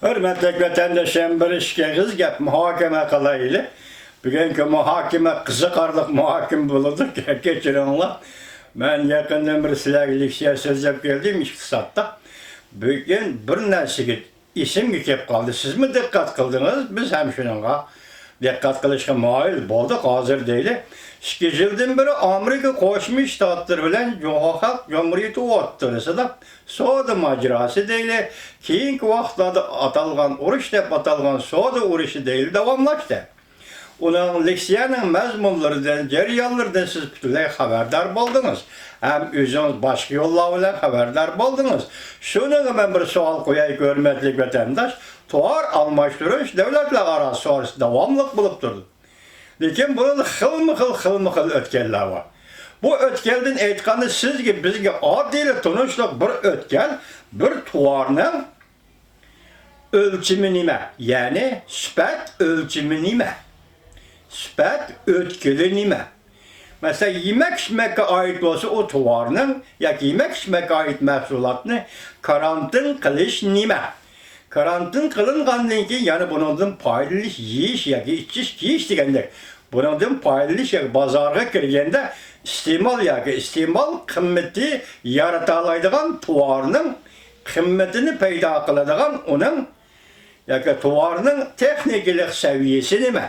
Hürmetli vatandaşım bir işe kız gap muhakeme kalaylı. Bugünkü muhakeme kızıkarlık muhakim bulunduk. Geçirenler. Ben yakından bir silahlıkçıya söz yap geldim iktisatta. Bugün bir nesli isim yükep kaldı. Siz mi dikkat kıldınız? Biz hem şununla dikkat kılışka muayil bulduk. Hazır değil. 2 yıldan beri Amerika Koşmuş Ştatları bilen Halk Cumhuriyeti ottırısı da Soğudu macerası değil. Keyinki vaxtlarda atalgan uruş dep atalgan Soğudu uruşu değil davamlaştı. Onun leksiyanın məzmunlarından, cəryanlardan siz bütünlüğe haberdar buldunuz. Hem özünüz başka yollar ile haberdar buldunuz. Şunu ben bir sual koyayım hürmetli vatandaş. Tuar almıştırış devletler arası sonrası devamlılık bulup durdu. Lekin burada xılmı ötkeller var. Bu ötkelden aytqanda sizge bizge adil tunuşluq bir ötkel, bir tuarның ölçümü nime? Yani süpet ölçümü nime? Süpet ötkeli nime? Mesela yemek içmekə ait olsa o tuarның, yoki yemek içmekə ait məhsulatını karantin qilish nime? Karantin qılınğandan ki, yani bunun faydalı yiyiş yoki ichish kiyish degandek. Bunun faydalı yoki bozorga kirganda iste'mol qimmati yaratalaydigan tuarның qimmatini paydo qiladigan uning yoki tuarның texnikalik saviyasi nima?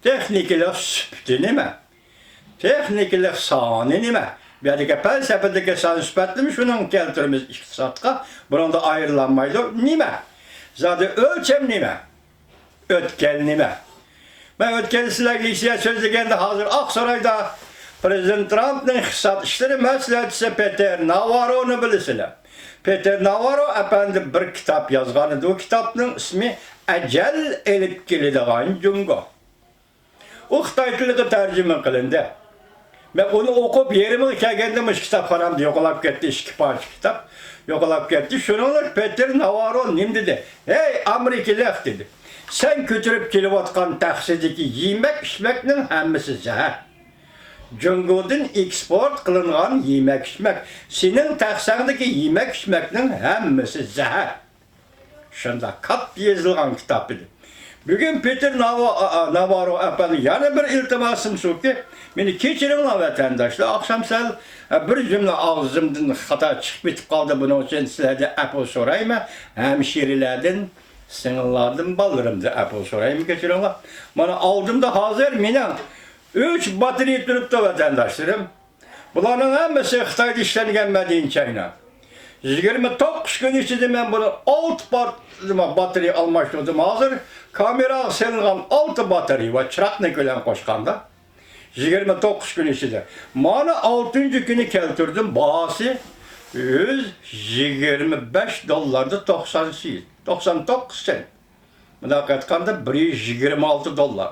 Texnikalik sifati nima? Texnikalik soni nima? Bu yerga felsefedagi son sifatini shuni keltiramiz iqtisodga. Bunda ayrılanmaydı. Nima? Zaten ölçem nima? Ötkel nima? Ben ötkeli silahlıkçıya söz degende hazır Aksaray'da Prezident Trump'ın iqtisod işleri məsləhətçisi Peter Navarro'nu bilirsizler. Peter Navarro efendi bir kitap yazğan idi. O kitabın ismi Ecel elip keladigan Jungo. O Xitay tiliga tercüme qilindi. Ben onu okup yerime kelgende kitapxonamda yo'qolab ketdi, 2 parcha kitap yo'qolab ketdi. Şunlar Peter Navarro nim dedi? Hey Amerikalılar dedi. Sen götürüp kelayotgan taxsidagi yemek içmekning hammasi zahar. Jungodan eksport qilingan yemek içmek, senin taxsandagi yemek içmekning hammasi zahar. Shunda qat yozilgan kitap idi. Bugün Peter Navarro efendi yana bir iltimasım şu ki, beni kechiringlar vatandaşlar, akşam sal bir cümle ağzımdan hata çıkıp bitip kaldı, bunun için sizlerden apple sorayım, hemşerilerden, sınırlardan ballarımda apple sorayım kechiringlar. Bana aldığımda hazır benim 3 batarya duruptu vatandaşlarım. Bunların hepsi Xitayda işlengen Medine 29 gün içinde ben bunu 6 batarya almıştım hazır. Kamera selingan 6 batarya var çırakla kölen koşkanda. 29 gün içinde. Bana 6. günü keltirdim. Bahası 125 dolardı 99 sent. Buna katkanda 126 dolar.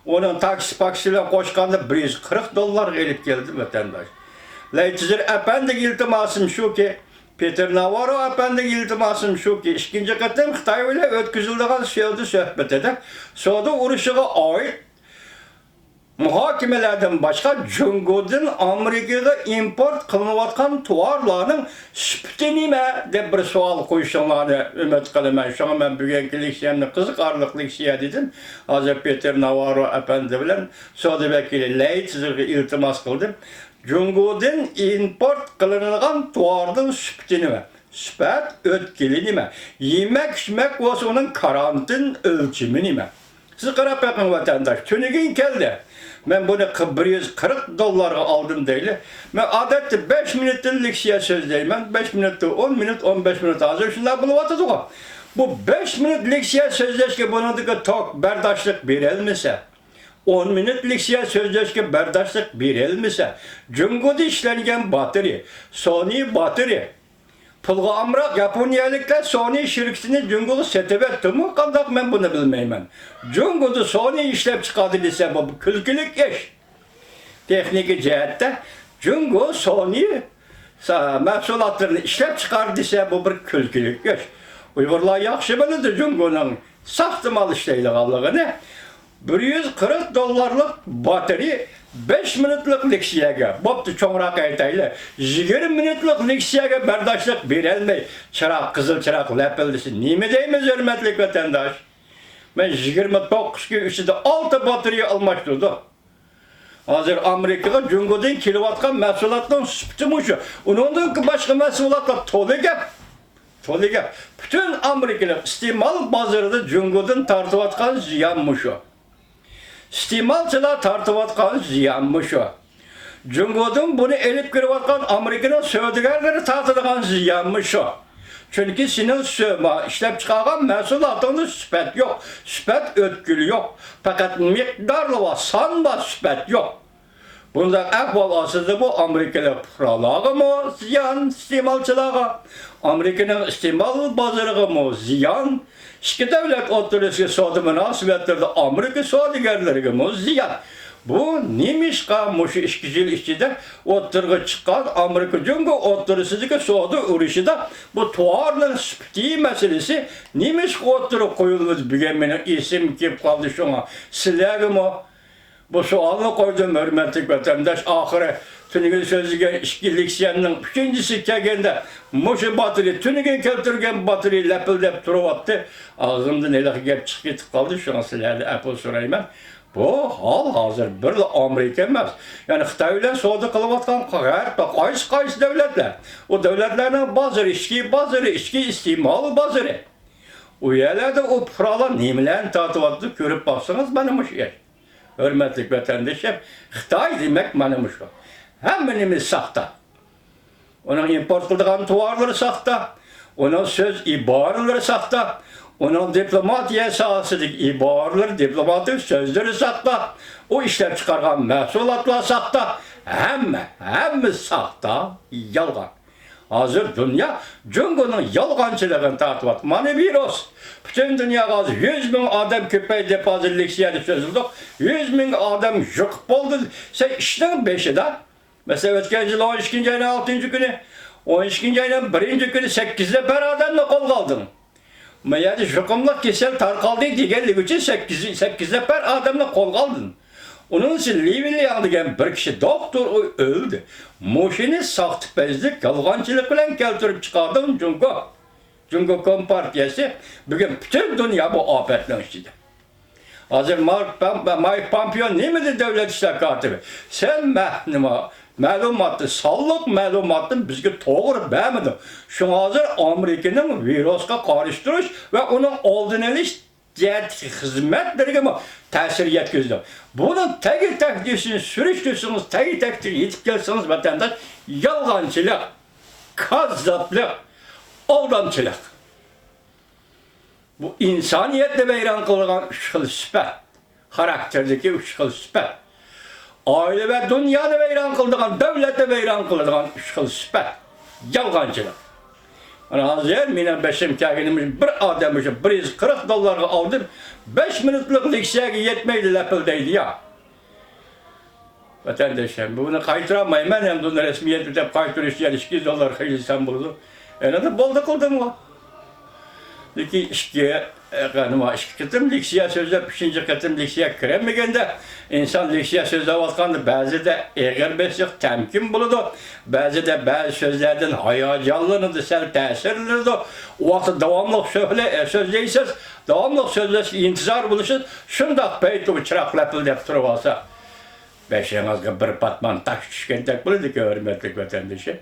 Onun taksiyle koşkanda 140 dolar gelip geldi vatandaş. Leytizir efendi iltimasım şu ki, Peter Navarro efendi iltimasım şu ki, 2. katım Xitay ile ötküzüldüğün şeyde söhbet edip, Soğudu uruşuğa ait muhakemelerden başka Jungo'dan Amerika'da import kılınıvatkan tuarlarının süpti nime de bir sual koyuşanlarını ümit kılımen. Şu an ben bugünkü liksiyemle kızıkarlık liksiye dedim. Hazır Peter Navarro efendi bilen Soğudu vekili Leytizir'e iltimas kıldım. Jungo'dan import kılınılan tuardan süpti nime? Süpet ötkeli nime? Yemek içmek olsa onun karantin ölçümü nime? Siz qarab bakın vatandaş, tünügün geldi. Ben bunu 140 dolara aldım değil. Ben adette 5 minutun liksiye söz deyim. 5 minutta 10 minut, 15 minut hazır. Şunlar bunu vatıdı o. Bu 5 minut liksiye sözleşke bunun tok berdaşlık bir elmese. 10 minut liksiye sözleşke berdaşlık bir elmese. Jungo'da işlengen bateri, Sony bateri. Pulga amrak Japoniyaliklar Sony şirketini Jungo'da setep etti mi? Kandak ben bunu bilmeyim. Jungo'da Sony işlep çıkardı dese bu külkülük iş. Teknik cihette Jungo Sony mahsulatlarını işlep çıkardı dese bu bir külkülük iş. Uygurlar yaxşı bilirdi Jungo'nun sahtı mal işleyli kaldığını. 140 dolarlık bateri 5 minutlik leksiyaga, boptu çoğrak aytaylı, 20 minutlik leksiyaga bardaşlık berelmey, çırak, kızıl çırak lepildisi. Nime deymiz hürmetlik vatandaş? Ben 29 gün içinde 6 batarya almıştırdım. Hazır Amerika'ya Cungo'dan kilovatkan mesulattan süptümüşü. Ondan ki başka mesulatlar tolu gap. Tolu gap. Bütün Amerikalı istimal bazarında Cungo'dan tartıvatkan ziyanmış o. İstimalçılar tartıvatkan ziyanmış o. Cungo'dan bunu elip kırıvatkan Amerika'nın söylediğleri tartıvatkan ziyanmış o. Çünkü senin söyleme, işlep çıkargan mesulatında süpet yok. Süpet ötkülü yok. Fakat miktarlı var, sanma süpet yok. Bundan ahval aslında bu Amerikalı pıralığı mı ziyan istimalçılığa? Amerika'nın istimal bazarığı mı ziyan? İki devlet oturusu soğudu münasibetlerde Amerika soğudigerleri mi ziyan? Bu neymiş kalmışı işkicil işçide oturuğa çıkan Amerika Cungo oturusuzluk soğudu uğraşıda bu tuğarının süptiği meselesi neymiş oturuğa koyulmuş büyümenin isim kim kaldı şuna silahı mı? Bu sualını koydum hürmetlik vatandaş ahire tünügün sözüge işkilliksiyanın ikincisi kegende muşu batırı tünügün keltirgen batırı lepildep duruvattı. Ağzımda neler gep çıkıp kaldı şu an silahlı Apple sorayım ben. Bu hal hazır bir de Amerika emas. Yani Xitay ile soğudu kılıvatkan qaysı devletler. O devletlerden bazıları içki istimalı bazıları. O yerlerde o pıralar neyimlerini tatıvattı görüp baksanız benim o şey. Hürmetlik vatandaşım, Xitay demek benim şu. Hemenimiz sahta. Onun import kıldığın tuvarları sahta. Onun söz ibarları sahta. Onun diplomatiye sahasıdaki ibarları, diplomatik sözleri sahta. O işler çıkargan mesulatlar sahta. Hem sahta, yalgan. Hazır dünya, Cungo'nun yalgancılığını tartıvat. Mani virüs. Bütün dünya 100 bin adam köpeği depazillik yeri sözüldük. 100 bin adam yok oldu. Sen işten 5'i de. Mesela ötken yıl 12. ayın 6. günü, 12. ayın 1. günü 8'de per adamla kol kaldın. Yani şokumluk kesel tarkaldı diğerlik için 8'de per adamla kol kaldın. Onun için Livili yandıgan bir kişi doktor öldü. Moşini sahtipezlik, yalgancılık bilen keltirip çıkardım Cungo. Cungo Kompartiyası bugün bütün dünya bu afetlerin içinde. Hazır Mike Pompeo ne midir devlet işler katibi? Sen malumatı, sağlık malumatını bizge doğru vermedin. Şu hazır Amerika'nın virüsga karıştırış ve onun oldun eliş hizmetlerine mi tesir yetkizdi? Bunun tek düşün, sürüştürsünüz, tek yetip gelsiniz vatandaş, yalgancılık, kazzaplık, aldamçılık. Bu insaniyetle veyran kılgan üç xil süpet, karakterdeki üç xil süpet. Aile ve dünyada veyran kıldıgan, devlette veyran kıldıgan üç xil süpet, yalgancılık. Hazır, benim beşim kâginimiz bir adammışım, $140 aldım, 5 minutluk leksiyaya yetmeydi lepildeydi ya. Vatandaşım, bunu kaytıramayım, ben hem de resmiyet ödep kaytırış yer $2 kıyılsam buldu. Ne bolda kıldım o. Ki işkiye, kıtım leksiya sözde, 5. kıtım leksiya kiremegende, insan leksiya sözde valkandı, bazı da eğer besik temkin buludu, bazı da bazı sözlerden hayacanlanırdı, sel tesirlirdi, o vakti devamlı sözleyseniz, devamlı sözleşi intizar buluşuz, şundak peytu çırak lepildep durup olsa, beşiğinizde bir patman taş düşkentek buludu ki hürmetlik vatandaşı.